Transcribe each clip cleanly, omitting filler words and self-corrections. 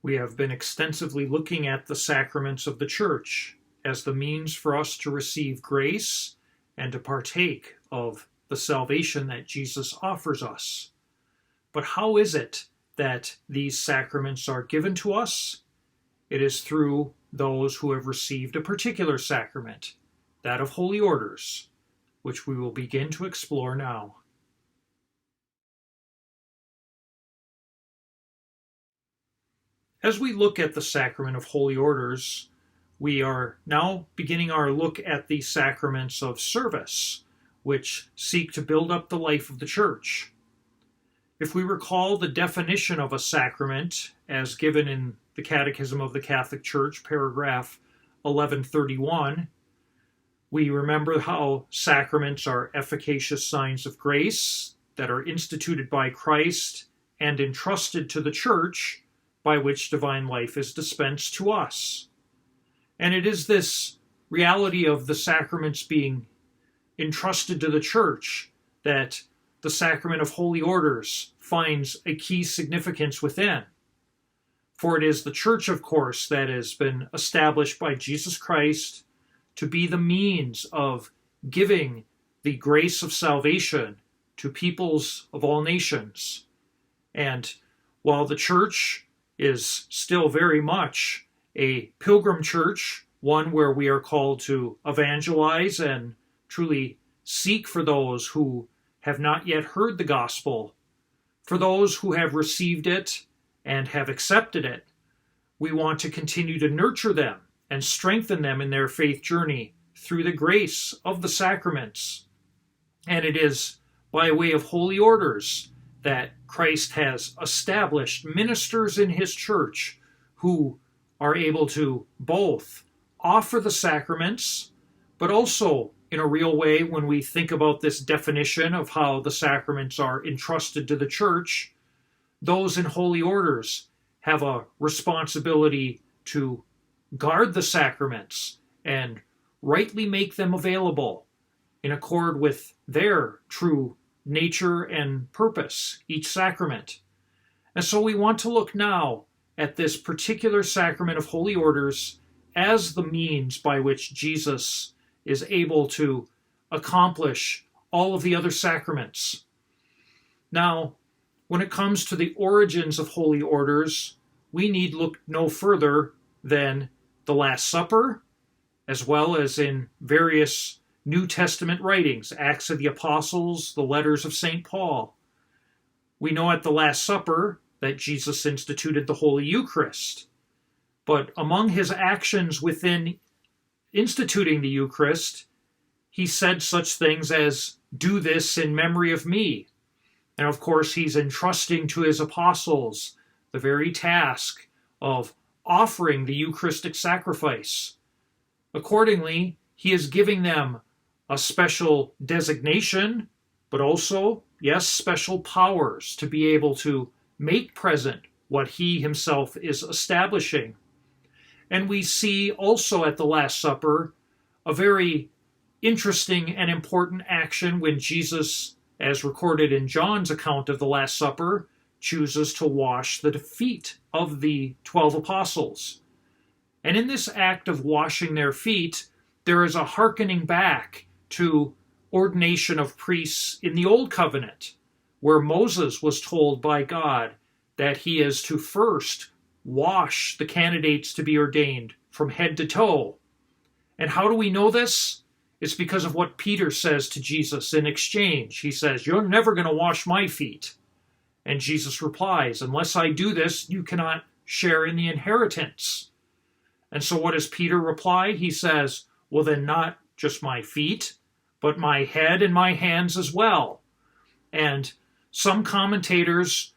We have been extensively looking at the sacraments of the Church as the means for us to receive grace and to partake of the salvation that Jesus offers us. But how is it that these sacraments are given to us? It is through those who have received a particular sacrament, that of holy orders, which we will begin to explore now. As we look at the sacrament of holy orders, we are now beginning our look at the sacraments of service, which seek to build up the life of the Church. If we recall the definition of a sacrament as given in the Catechism of the Catholic Church, paragraph 1131, we remember how sacraments are efficacious signs of grace that are instituted by Christ and entrusted to the Church, by which divine life is dispensed to us. And it is this reality of the sacraments being entrusted to the Church that the sacrament of holy orders finds a key significance within. For it is the Church, of course, that has been established by Jesus Christ to be the means of giving the grace of salvation to peoples of all nations. And while the Church is still very much a pilgrim church, one where we are called to evangelize and truly seek for those who have not yet heard the gospel. For those who have received it and have accepted it, we want to continue to nurture them and strengthen them in their faith journey through the grace of the sacraments. And it is by way of holy orders that Christ has established ministers in his church who are able to both offer the sacraments, but also in a real way, when we think about this definition of how the sacraments are entrusted to the Church, those in holy orders have a responsibility to guard the sacraments and rightly make them available in accord with their true nature and purpose, each sacrament. And so we want to look now at this particular sacrament of holy orders as the means by which Jesus is able to accomplish all of the other sacraments. Now, when it comes to the origins of holy orders, we need look no further than the Last Supper, as well as in various New Testament writings, Acts of the Apostles, the letters of St. Paul. We know at the Last Supper that Jesus instituted the Holy Eucharist. But among his actions within instituting the Eucharist, he said such things as, "Do this in memory of me." And of course, he's entrusting to his apostles the very task of offering the Eucharistic sacrifice. Accordingly, he is giving them a special designation, but also, yes, special powers to be able to make present what he himself is establishing. And we see also at the Last Supper a very interesting and important action when Jesus, as recorded in John's account of the Last Supper, chooses to wash the feet of the 12 apostles. And in this act of washing their feet, there is a hearkening back to ordination of priests in the Old Covenant, where Moses was told by God that he is to first wash the candidates to be ordained from head to toe. And how do we know this? It's because of what Peter says to Jesus in exchange. He says, "You're never going to wash my feet." And Jesus replies, "Unless I do this, you cannot share in the inheritance." And so what does Peter reply? He says, "Well, then not just my feet, but my head and my hands as well." And some commentators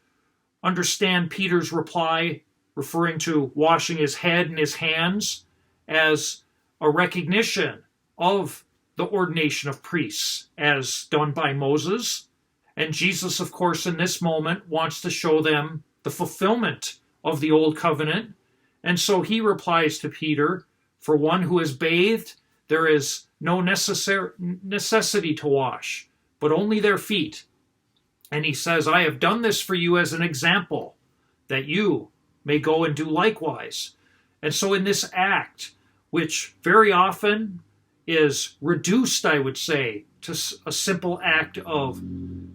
understand Peter's reply, referring to washing his head and his hands, as a recognition of the ordination of priests as done by Moses. And Jesus, of course, in this moment wants to show them the fulfillment of the Old Covenant. And so he replies to Peter, "For one who is bathed, there is no necessity to wash, but only their feet." And he says, "I have done this for you as an example, that you, may go and do likewise. And so in this act, which very often is reduced, I would say, to a simple act of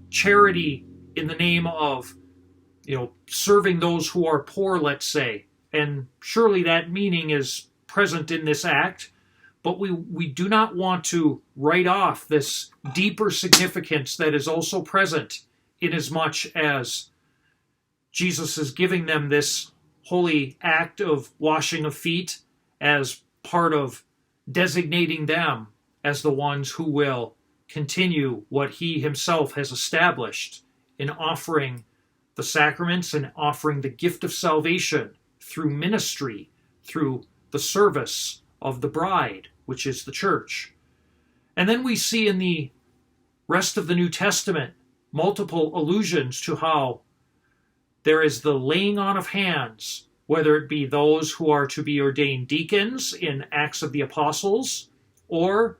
charity in the name of, serving those who are poor, let's say. And surely that meaning is present in this act, but we do not want to write off this deeper significance that is also present, inasmuch as Jesus is giving them this holy act of washing of feet as part of designating them as the ones who will continue what he himself has established in offering the sacraments and offering the gift of salvation through ministry, through the service of the bride, which is the church. And then we see in the rest of the New Testament multiple allusions to how there is the laying on of hands, whether it be those who are to be ordained deacons in Acts of the Apostles, or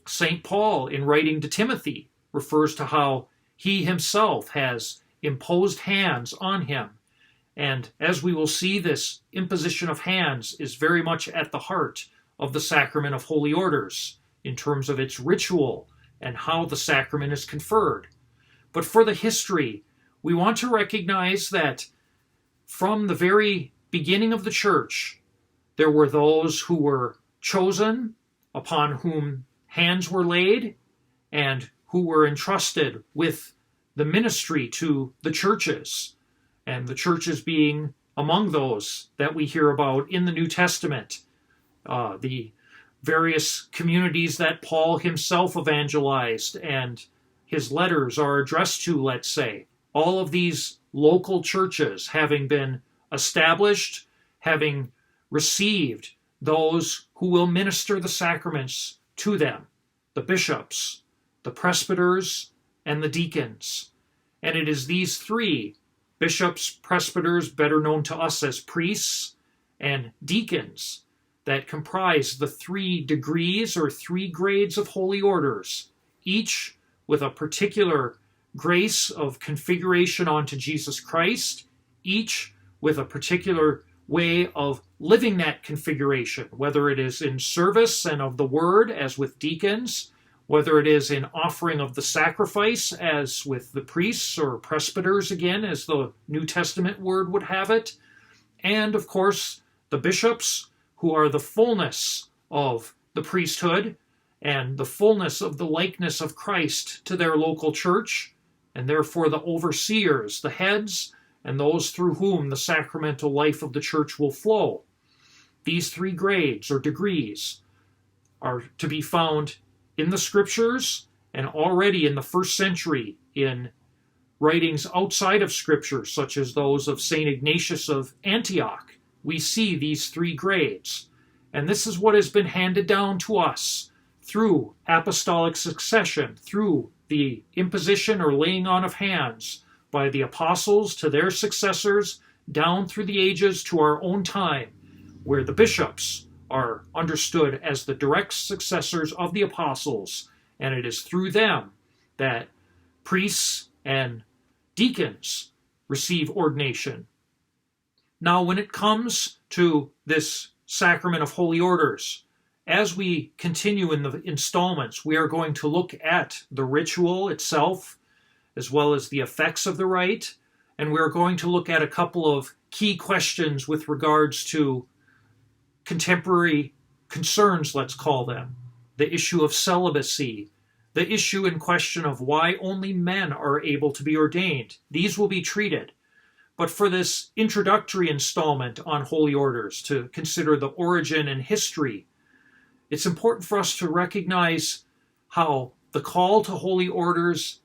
St. Paul in writing to Timothy refers to how he himself has imposed hands on him. And as we will see, this imposition of hands is very much at the heart of the sacrament of holy orders in terms of its ritual and how the sacrament is conferred. But for the history, we want to recognize that from the very beginning of the church, there were those who were chosen, upon whom hands were laid, and who were entrusted with the ministry to the churches, and the churches being among those that we hear about in the New Testament, the various communities that Paul himself evangelized and his letters are addressed to, let's say. All of these local churches having been established, having received those who will minister the sacraments to them, the bishops, the presbyters, and the deacons. And it is these three, bishops, presbyters, better known to us as priests, and deacons, that comprise the 3 degrees or 3 grades of holy orders, each with a particular grace of configuration onto Jesus Christ, each with a particular way of living that configuration, whether it is in service and of the word, as with deacons, whether it is in offering of the sacrifice, as with the priests or presbyters, again, as the New Testament word would have it, and, of course, the bishops, who are the fullness of the priesthood and the fullness of the likeness of Christ to their local church, and therefore the overseers, the heads, and those through whom the sacramental life of the church will flow. These 3 grades or degrees are to be found in the Scriptures and already in the first century in writings outside of Scripture, such as those of St. Ignatius of Antioch. We see these 3 grades, and this is what has been handed down to us through apostolic succession, through the imposition or laying on of hands by the apostles to their successors, down through the ages to our own time, where the bishops are understood as the direct successors of the apostles, and it is through them that priests and deacons receive ordination. Now, when it comes to this sacrament of holy orders, as we continue in the installments, we are going to look at the ritual itself, as well as the effects of the rite, and we are going to look at a couple of key questions with regards to contemporary concerns, let's call them. The issue of celibacy, the issue in question of why only men are able to be ordained. These will be treated. But for this introductory installment on holy orders, to consider the origin and history, it's important for us to recognize how the call to holy orders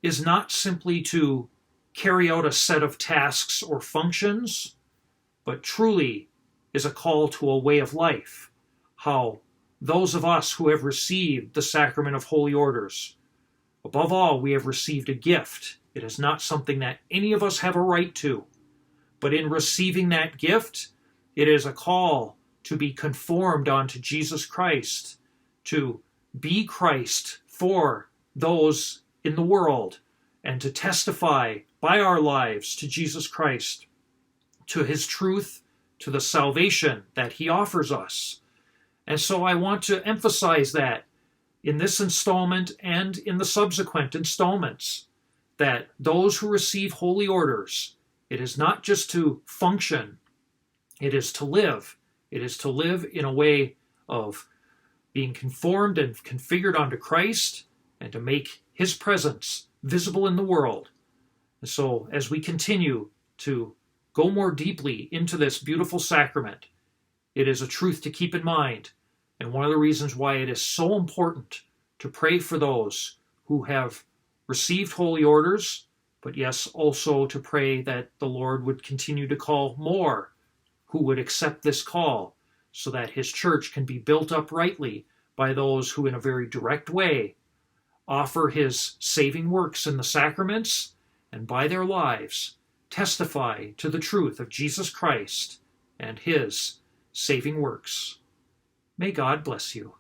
is not simply to carry out a set of tasks or functions, but truly is a call to a way of life. How those of us who have received the sacrament of holy orders, above all, we have received a gift. It is not something that any of us have a right to, but in receiving that gift, it is a call to be conformed unto Jesus Christ, to be Christ for those in the world, and to testify by our lives to Jesus Christ, to his truth, to the salvation that he offers us. And so I want to emphasize that in this installment and in the subsequent installments, that those who receive holy orders, it is not just to function, it is to live. It is to live in a way of being conformed and configured unto Christ and to make his presence visible in the world. And so as we continue to go more deeply into this beautiful sacrament, it is a truth to keep in mind, and one of the reasons why it is so important to pray for those who have received holy orders, but yes, also to pray that the Lord would continue to call more who would accept this call, so that his church can be built up rightly by those who in a very direct way offer his saving works in the sacraments, and by their lives testify to the truth of Jesus Christ and his saving works. May God bless you.